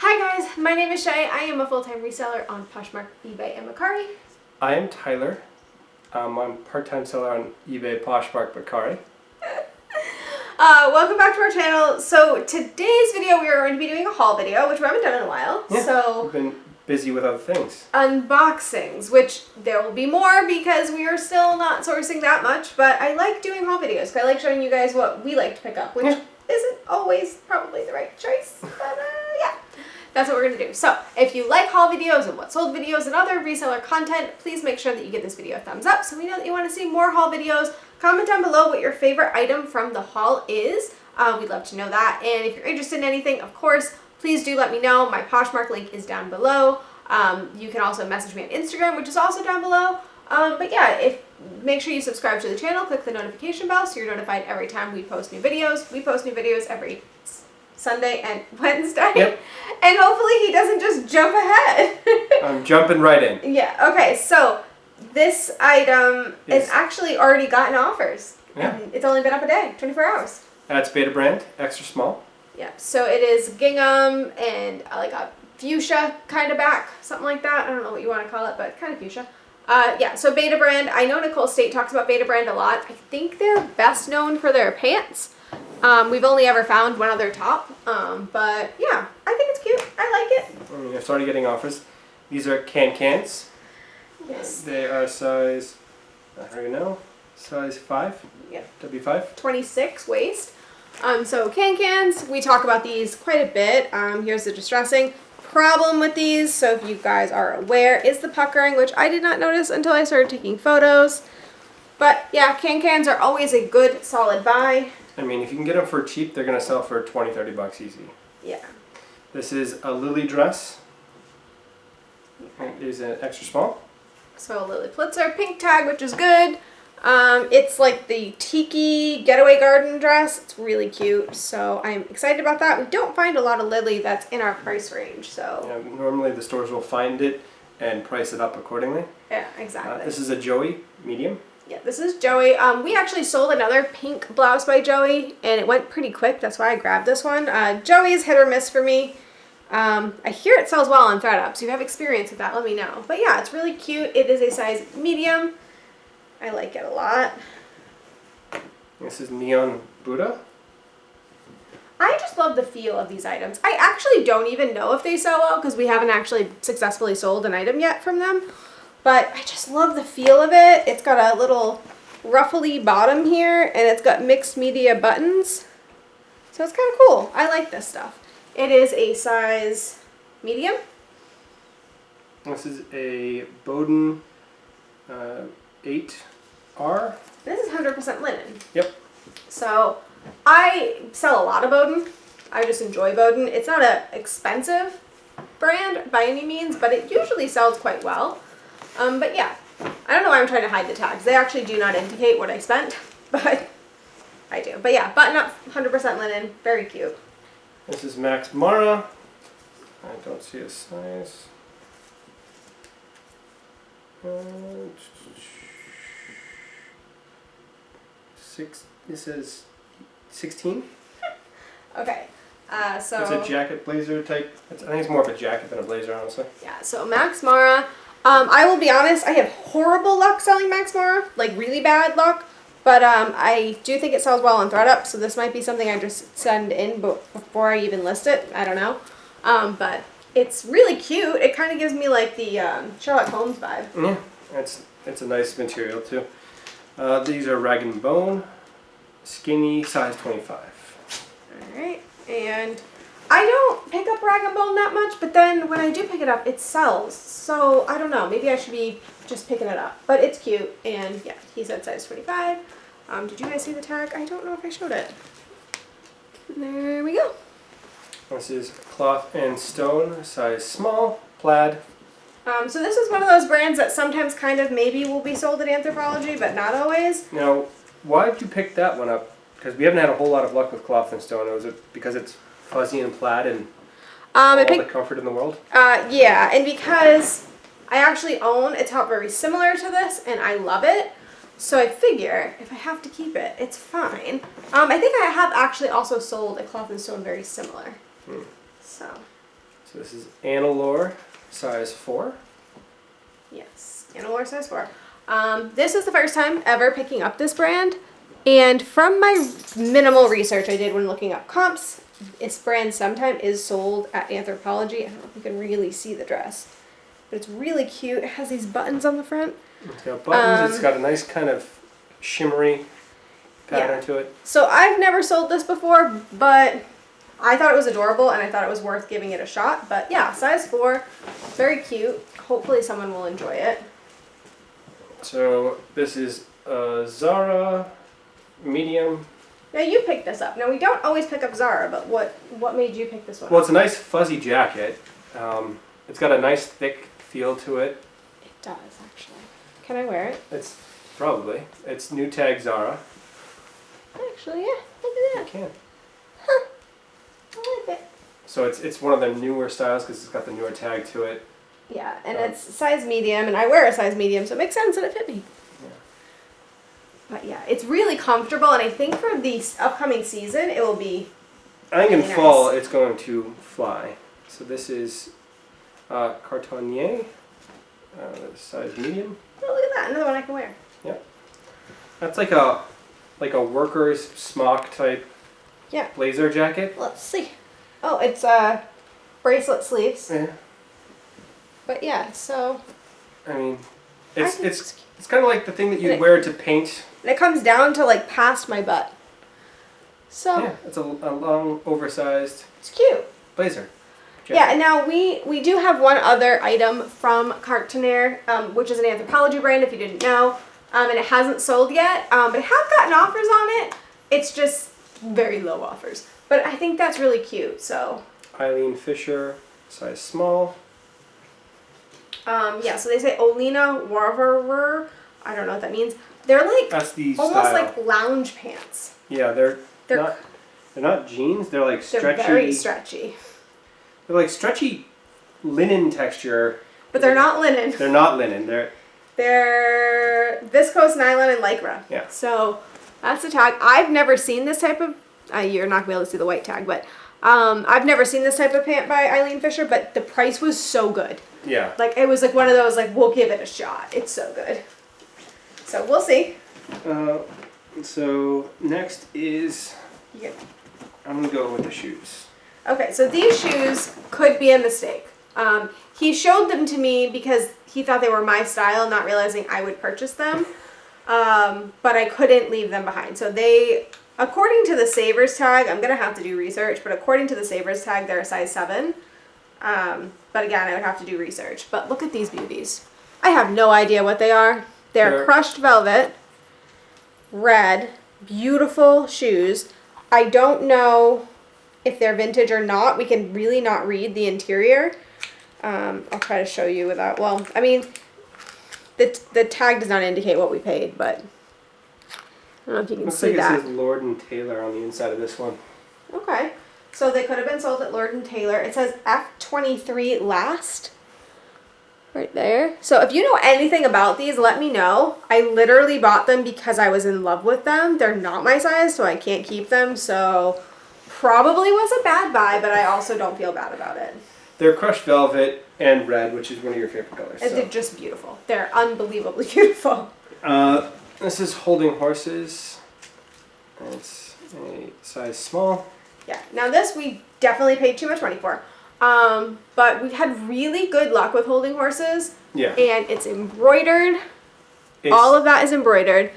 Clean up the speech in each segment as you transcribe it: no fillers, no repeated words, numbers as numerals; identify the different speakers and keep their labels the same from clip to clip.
Speaker 1: Hi guys, my name is Shay. I am a full-time reseller on Poshmark, eBay, and Mercari.
Speaker 2: I am Tyler. I'm a part-time seller on eBay, Poshmark, Mercari.
Speaker 1: Welcome back to our channel. So today's video we are going to be doing a haul video, which we haven't done in a while.
Speaker 2: Yeah,
Speaker 1: so
Speaker 2: we've been busy with other things.
Speaker 1: Unboxings, which there will be more because we are still not sourcing that much, but I like doing haul videos because I like showing you guys what we like to pick up, which isn't always probably the right choice, but yeah. That's what we're going to do. So, if you like haul videos and what sold videos and other reseller content, please make sure that you give this video a thumbs up so we know that you want to see more haul videos. Comment down below what your favorite item from the haul is. We'd love to know that. And if you're interested in anything, of course, please do let me know. My Poshmark link is down below. You can also message me on Instagram, which is also down below. But yeah, make sure you subscribe to the channel, click the notification bell so you're notified every time we post new videos. We post new videos every Sunday and Wednesday.
Speaker 2: Yep.
Speaker 1: And hopefully he doesn't just jump ahead.
Speaker 2: I'm jumping right in.
Speaker 1: Yeah, okay, so this item is actually already gotten offers.
Speaker 2: Yeah.
Speaker 1: It's only been up a day, 24 hours.
Speaker 2: That's Beta brand, extra small.
Speaker 1: Yeah, so it is gingham and like a fuchsia kind of back, something like that. I don't know what you want to call it, but kind of fuchsia. Yeah, so Beta brand. I know Nicole State talks about Beta brand a lot. I think they're best known for their pants. We've only ever found one other top, but yeah, I think it's cute. I like it.
Speaker 2: I've started getting offers. These are cans.
Speaker 1: Yes.
Speaker 2: They are size, I don't even know, size 5.
Speaker 1: Yeah.
Speaker 2: W5.
Speaker 1: 26 waist. So cans. We talk about these quite a bit. Here's the distressing. Problem with these, so if you guys are aware, is the puckering, which I did not notice until I started taking photos. But yeah, cans are always a good, solid buy.
Speaker 2: I mean, if you can get them for cheap, they're going to sell for 20, 30 bucks easy.
Speaker 1: Yeah.
Speaker 2: This is a Lily dress. It is an extra small.
Speaker 1: So Lily Plitzer, pink tag, which is good. It's like the tiki getaway garden dress. It's really cute, so I'm excited about that. We don't find a lot of Lily that's in our price range, so.
Speaker 2: Yeah, normally the stores will find it and price it up accordingly.
Speaker 1: Yeah, exactly.
Speaker 2: This is a Joey medium.
Speaker 1: Yeah, this is Joey. We actually sold another pink blouse by Joey, and it went pretty quick. That's why I grabbed this one. Joey's hit or miss for me. I hear it sells well on ThredUp, so if you have experience with that, let me know. But yeah, it's really cute. It is a size medium. I like it a lot.
Speaker 2: This is Neon Buddha.
Speaker 1: I just love the feel of these items. I actually don't even know if they sell well because we haven't actually successfully sold an item yet from them. But I just love the feel of it. It's got a little ruffly bottom here, and it's got mixed media buttons. So it's kind of cool. I like this stuff. It is a size medium.
Speaker 2: This is a Boden 8R.
Speaker 1: This is 100% linen.
Speaker 2: Yep.
Speaker 1: So I sell a lot of Boden. I just enjoy Boden. It's not an expensive brand by any means, but it usually sells quite well. But yeah, I don't know why I'm trying to hide the tags. They actually do not indicate what I spent, but I do. But yeah, button up, 100% linen, very cute.
Speaker 2: This is Max Mara. I don't see a size. This is 16.
Speaker 1: Okay, so
Speaker 2: it's a jacket blazer type. I think it's more of a jacket than a blazer, honestly.
Speaker 1: Yeah, so Max Mara. I will be honest, I have horrible luck selling Max Mara, like really bad luck, but I do think it sells well on ThredUp, so this might be something I just send in before I even list it. I don't know, but it's really cute. It kind of gives me like the Sherlock Holmes vibe.
Speaker 2: Yeah, it's a nice material too. These are Rag & Bone, skinny, size 25.
Speaker 1: Alright, and I don't pick up Rag & Bone that much, but then when I do pick it up, it sells. So, I don't know, maybe I should be just picking it up. But it's cute, and yeah, he said size 25. Did you guys see the tag? I don't know if I showed it. There we go.
Speaker 2: This is Cloth and Stone, size small, plaid.
Speaker 1: So this is one of those brands that sometimes kind of maybe will be sold at Anthropologie, but not always.
Speaker 2: Now, why did you pick that one up? Because we haven't had a whole lot of luck with Cloth and Stone. Was it because it's fuzzy and plaid and all the comfort in the world?
Speaker 1: Yeah, and because I actually own a top very similar to this, and I love it. So I figure if I have to keep it, it's fine. I think I have actually also sold a Cloth and Stone very similar. So
Speaker 2: So this is Annalore, size 4.
Speaker 1: Yes, Annalore size 4. This is the first time ever picking up this brand. And from my minimal research I did when looking up comps, this brand sometimes is sold at Anthropologie. I don't know if you can really see the dress, but it's really cute. It has these buttons on the front.
Speaker 2: It's got buttons. It's got a nice kind of shimmery pattern to it.
Speaker 1: So I've never sold this before, but I thought it was adorable and I thought it was worth giving it a shot. But yeah, size 4, very cute. Hopefully someone will enjoy it.
Speaker 2: So this is Zara medium.
Speaker 1: Now you picked this up. Now we don't always pick up Zara, but what made you pick this one
Speaker 2: Well,
Speaker 1: up?
Speaker 2: it's a nice fuzzy jacket. It's got a nice thick feel to it.
Speaker 1: It does, actually. Can I wear it?
Speaker 2: It's new tag Zara.
Speaker 1: Actually, yeah. Look
Speaker 2: You
Speaker 1: at that.
Speaker 2: can.
Speaker 1: Huh. I like it.
Speaker 2: So it's one of the newer styles because it's got the newer tag to it.
Speaker 1: Yeah, and it's size medium, and I wear a size medium, so it makes sense that it fit me.
Speaker 2: Yeah.
Speaker 1: But yeah, it's really comfortable, and I think for the upcoming season, it will be
Speaker 2: I think in
Speaker 1: really
Speaker 2: fall
Speaker 1: nice.
Speaker 2: it's going to fly. So this is Cartonnier, size medium.
Speaker 1: Oh, look at that, another one I can wear.
Speaker 2: Yeah. That's like a worker's smock type
Speaker 1: Yeah.
Speaker 2: blazer jacket.
Speaker 1: Let's see. Oh, it's bracelet sleeves.
Speaker 2: Yeah.
Speaker 1: But yeah, so
Speaker 2: I mean,
Speaker 1: I
Speaker 2: it's
Speaker 1: think
Speaker 2: it's kind of like the thing that you
Speaker 1: And it-
Speaker 2: wear to paint.
Speaker 1: and it comes down to like past my butt. So
Speaker 2: Yeah, it's a long, oversized
Speaker 1: it's cute.
Speaker 2: blazer.
Speaker 1: Yeah, and now we do have one other item from Cartonnier, which is an Anthropologie brand, if you didn't know, and it hasn't sold yet, but I have gotten offers on it. It's just very low offers, but I think that's really cute. So
Speaker 2: Eileen Fisher, size small.
Speaker 1: yeah, so they say Olina Warverer. I don't know what that means. They're like
Speaker 2: That's the
Speaker 1: almost
Speaker 2: style.
Speaker 1: like lounge pants.
Speaker 2: Yeah,
Speaker 1: They're
Speaker 2: they're not jeans. They're like
Speaker 1: they're
Speaker 2: stretchy.
Speaker 1: very stretchy,
Speaker 2: They're like stretchy linen texture.
Speaker 1: but they're not linen.
Speaker 2: They're not linen.
Speaker 1: They're viscose nylon and lycra.
Speaker 2: Yeah.
Speaker 1: So that's the tag. I've never seen this type of. You're not gonna be able to see the white tag, but I've never seen this type of pant by Eileen Fisher. But the price was so good.
Speaker 2: Yeah.
Speaker 1: Like it was like one of those like we'll give it a shot. It's so good. So we'll see.
Speaker 2: So next is
Speaker 1: Yeah.
Speaker 2: I'm gonna go with the shoes.
Speaker 1: Okay, so these shoes could be a mistake. He showed them to me because he thought they were my style, not realizing I would purchase them. But I couldn't leave them behind. So they, according to the Savers tag, I'm going to have to do research, but according to the Savers tag, they're a size 7. But again, I would have to do research. But look at these beauties. I have no idea what they are. They're crushed velvet, red, beautiful shoes. I don't know if they're vintage or not. We can really not read the interior. I'll try to show you without, well, I mean, the tag does not indicate what we paid, but I don't know if you can
Speaker 2: Looks
Speaker 1: see
Speaker 2: like
Speaker 1: that.
Speaker 2: it says Lord and Taylor on the inside of this one.
Speaker 1: Okay, so they could have been sold at Lord & Taylor. It says F23 last, right there. So if you know anything about these, let me know. I literally bought them because I was in love with them. They're not my size, so I can't keep them, so probably was a bad buy, but I also don't feel bad about it.
Speaker 2: They're crushed velvet and red, which is one of your favorite colors.
Speaker 1: And
Speaker 2: So.
Speaker 1: they're just beautiful. They're unbelievably beautiful.
Speaker 2: This is Holding Horses. It's a size small.
Speaker 1: Yeah. Now this we definitely paid too much money for. But we had really good luck with Holding Horses.
Speaker 2: Yeah.
Speaker 1: And it's embroidered.
Speaker 2: It's,
Speaker 1: All of that is embroidered.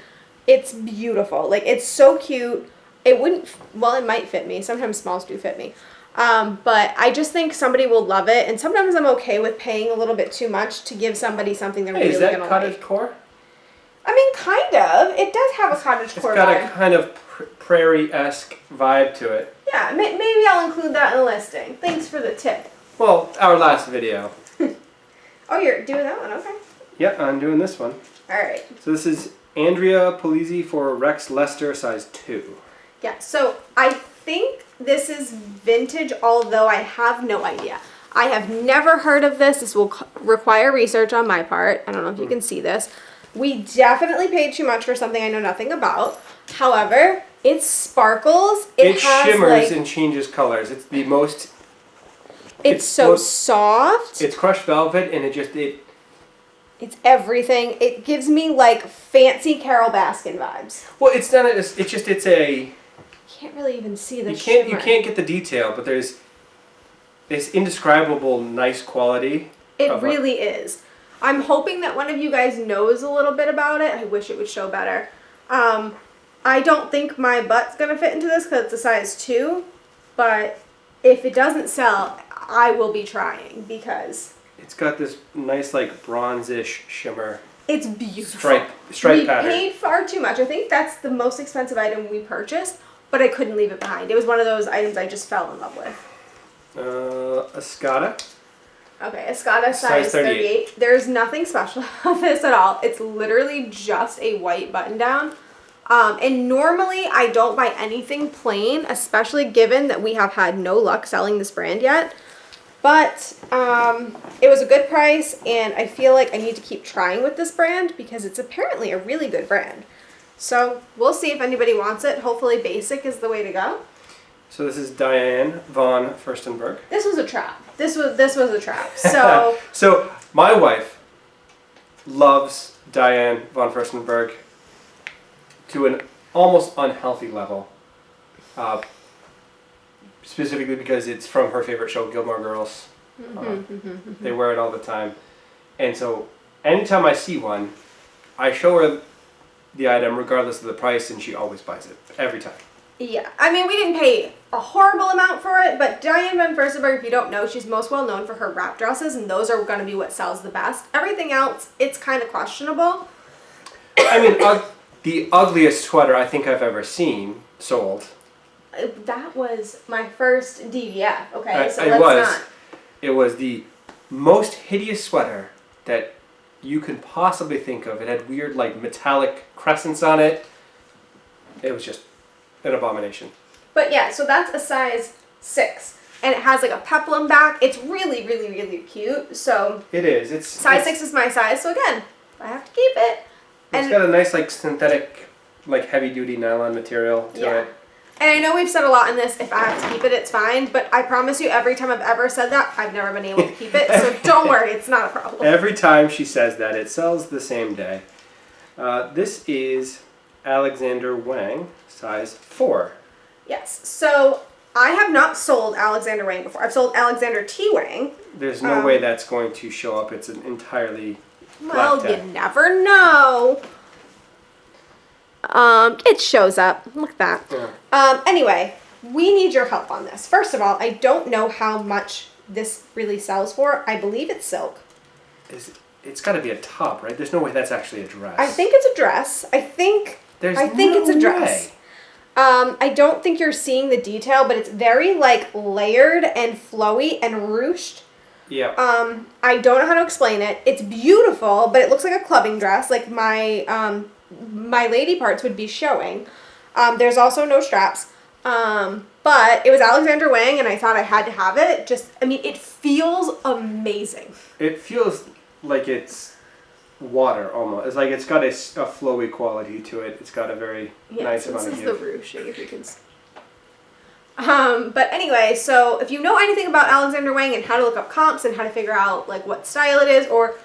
Speaker 1: It's beautiful. Like, it's so cute. It wouldn't, well, it might fit me. Sometimes smalls do fit me. But I just think somebody will love it. And sometimes I'm okay with paying a little bit too much to give somebody something they're really
Speaker 2: is
Speaker 1: going
Speaker 2: that
Speaker 1: to
Speaker 2: cottage
Speaker 1: like.
Speaker 2: core?
Speaker 1: I mean, kind of. It does have a cottage core
Speaker 2: It's got
Speaker 1: vibe.
Speaker 2: a kind of prairie-esque vibe to it.
Speaker 1: Yeah, maybe I'll include that in the listing. Thanks for the tip.
Speaker 2: Well, our last video.
Speaker 1: Oh, you're doing that one? Okay.
Speaker 2: Yeah, I'm doing this one.
Speaker 1: All right.
Speaker 2: So this is Andrea Polizzi for Rex Lester, size 2.
Speaker 1: Yeah, so I think this is vintage, although I have no idea. I have never heard of this. This will require research on my part. I don't know if you can see this. We definitely paid too much for something I know nothing about. However, it sparkles.
Speaker 2: It
Speaker 1: has
Speaker 2: shimmers
Speaker 1: like,
Speaker 2: and changes colors. It's the most
Speaker 1: It's so soft.
Speaker 2: It's crushed velvet, and
Speaker 1: It's everything. It gives me like fancy Carol Baskin vibes.
Speaker 2: Well, it's done. It's a.
Speaker 1: Can't really even see the
Speaker 2: You
Speaker 1: shimmer.
Speaker 2: can't get the detail, but there's this indescribable nice quality.
Speaker 1: It really is. I'm hoping that one of you guys knows a little bit about it. I wish it would show better. I don't think my butt's gonna fit into this because it's a size 2, but if it doesn't sell, I will be trying because
Speaker 2: it's got this nice like bronzish shimmer.
Speaker 1: It's beautiful.
Speaker 2: Stripe pattern.
Speaker 1: We paid far too much. I think that's the most expensive item we purchased, but I couldn't leave it behind. It was one of those items I just fell in love with.
Speaker 2: Escada.
Speaker 1: Okay, Escada size 38. There's nothing special about this at all. It's literally just a white button down. And normally I don't buy anything plain, especially given that we have had no luck selling this brand yet. But it was a good price, and I feel like I need to keep trying with this brand because it's apparently a really good brand. So we'll see if anybody wants it. Hopefully basic is the way to go.
Speaker 2: So this is Diane von Furstenberg.
Speaker 1: This was a trap. This was a trap. So
Speaker 2: so my wife loves Diane von Furstenberg to an almost unhealthy level. Specifically because it's from her favorite show, Gilmore Girls. They wear it all the time. And so anytime I see one, I show her the item regardless of the price, and she always buys it. Every time.
Speaker 1: Yeah. I mean, we didn't pay a horrible amount for it, but Diane von Furstenberg, if you don't know, she's most well known for her wrap dresses, and those are going to be what sells the best. Everything else, it's kind of questionable.
Speaker 2: I mean, the ugliest sweater I think I've ever seen sold.
Speaker 1: That was my first DVF, okay?
Speaker 2: It was the most hideous sweater that you can possibly think of. It had weird, like, metallic crescents on it. It was just an abomination. But
Speaker 1: yeah, so that's a size 6. And it has, like, a peplum back. It's really, really, really cute. So
Speaker 2: it is.
Speaker 1: Size 6 is my size, so again, I have to keep it.
Speaker 2: It's got a nice, like, synthetic, like, heavy-duty nylon material to it.
Speaker 1: And I know we've said a lot in this, if I have to keep it, it's fine. But I promise you, every time I've ever said that, I've never been able to keep it. So don't worry, it's not a problem.
Speaker 2: Every time she says that, it sells the same day. This is Alexander Wang, size 4.
Speaker 1: Yes. So I have not sold Alexander Wang before. I've sold Alexander T. Wang.
Speaker 2: There's no way that's going to show up. It's an entirely
Speaker 1: Well, you never know. It shows up. Look at that. Yeah. Anyway, we need your help on this. First of all, I don't know how much this really sells for. I believe it's silk.
Speaker 2: It's got to be a top, right? There's no way that's actually a dress.
Speaker 1: I think it's a dress. I think it's a dress. I don't think you're seeing the detail, but it's very like layered and flowy and ruched.
Speaker 2: Yeah.
Speaker 1: I don't know how to explain it. It's beautiful, but it looks like a clubbing dress. Like my lady parts would be showing. There's also no straps. But it was Alexander Wang, and I thought I had to have it. It feels amazing.
Speaker 2: It feels like it's water almost. It's like it's got a flowy quality to it. It's got a very nice amount of give.
Speaker 1: This is the ruching, if you can see. But anyway, so if you know anything about Alexander Wang and how to look up comps and how to figure out like what style it is, or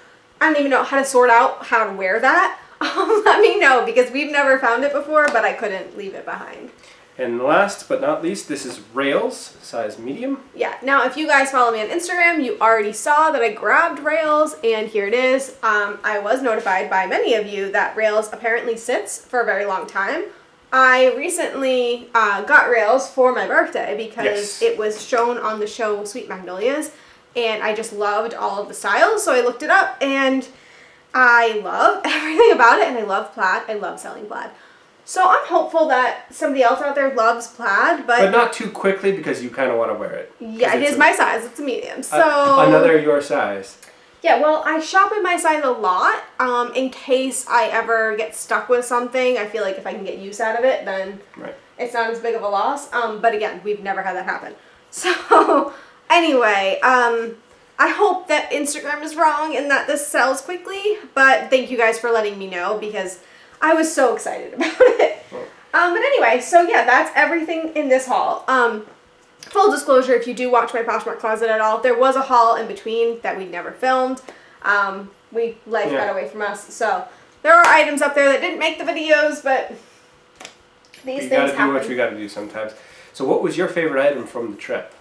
Speaker 1: I don't even know how to sort out how to wear that, let me know because we've never found it before, but I couldn't leave it behind.
Speaker 2: And last but not least, this is Rails, size medium.
Speaker 1: Yeah, now if you guys follow me on Instagram, you already saw that I grabbed Rails, and here it is. I was notified by many of you that Rails apparently sits for a very long time. I recently got Rails for my birthday because it was shown on the show Sweet Magnolias, and I just loved all of the styles, so I looked it up, and I love everything about it, and I love plaid. I love selling plaid. So I'm hopeful that somebody else out there loves plaid, but
Speaker 2: not too quickly because you kind of want to wear it.
Speaker 1: Yeah, it is my size. It's a medium. So
Speaker 2: another your size.
Speaker 1: Yeah, well, I shop in my size a lot in case I ever get stuck with something. I feel like if I can get use out of it, then it's not as big of a loss. But again, we've never had that happen. So anyway, I hope that Instagram is wrong and that this sells quickly. But thank you guys for letting me know because I was so excited about it. But anyway, so yeah, that's everything in this haul. full disclosure, if you do watch my Poshmark closet at all, there was a haul in between that we never filmed. Life got away from us, so there are items up there that didn't make the videos, but these things happen. We gotta
Speaker 2: do what we gotta do sometimes. So what was your favorite item from the trip?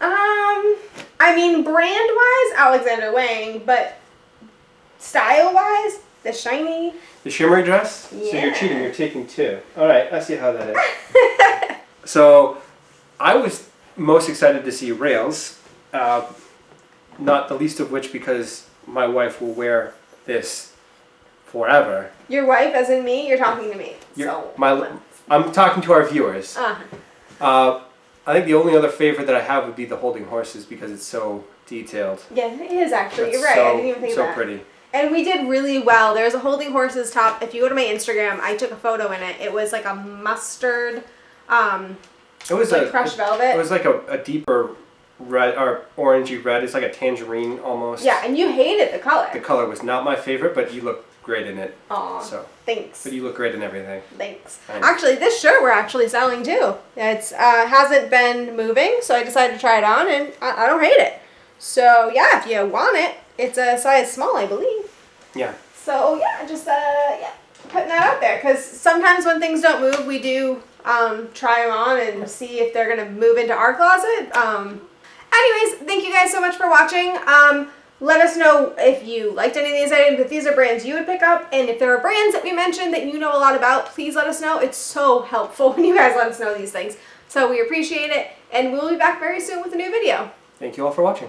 Speaker 1: I mean, brand-wise, Alexander Wang, but style-wise, the shiny.
Speaker 2: The shimmery dress?
Speaker 1: Yeah.
Speaker 2: So you're cheating, you're taking 2. Alright, I see how that is. So, I was most excited to see rails, not the least of which because my wife will wear this forever.
Speaker 1: Your wife, as in me? You're talking to me.
Speaker 2: I'm talking to our viewers. I think the only other favorite that I have would be the holding horses because it's so detailed.
Speaker 1: Yeah, it is actually. You're right. I didn't even think of that.
Speaker 2: So pretty.
Speaker 1: And we did really well. There's a holding horses top. If you go to my Instagram, I took a photo in it. It was like a mustard,
Speaker 2: it was
Speaker 1: like crushed velvet.
Speaker 2: It was like a deeper red or orangey red. It's like a tangerine almost.
Speaker 1: Yeah, and you hated the color.
Speaker 2: The color was not my favorite, but you look great in it.
Speaker 1: Aw,
Speaker 2: so
Speaker 1: thanks.
Speaker 2: But you look great in everything.
Speaker 1: Thanks. Actually, this shirt we're actually selling too. It's hasn't been moving, so I decided to try it on, and I don't hate it. So yeah, if you want it, it's a size small, I believe.
Speaker 2: Yeah.
Speaker 1: So yeah, just putting that out there because sometimes when things don't move, we do try them on and see if they're gonna move into our closet. Anyways, thank you guys so much for watching. Let us know if you liked any of these items, if these are brands you would pick up, and if there are brands that we mentioned that you know a lot about, please let us know. It's so helpful when you guys let us know these things. So we appreciate it, and we'll be back very soon with a new video.
Speaker 2: Thank you all for watching.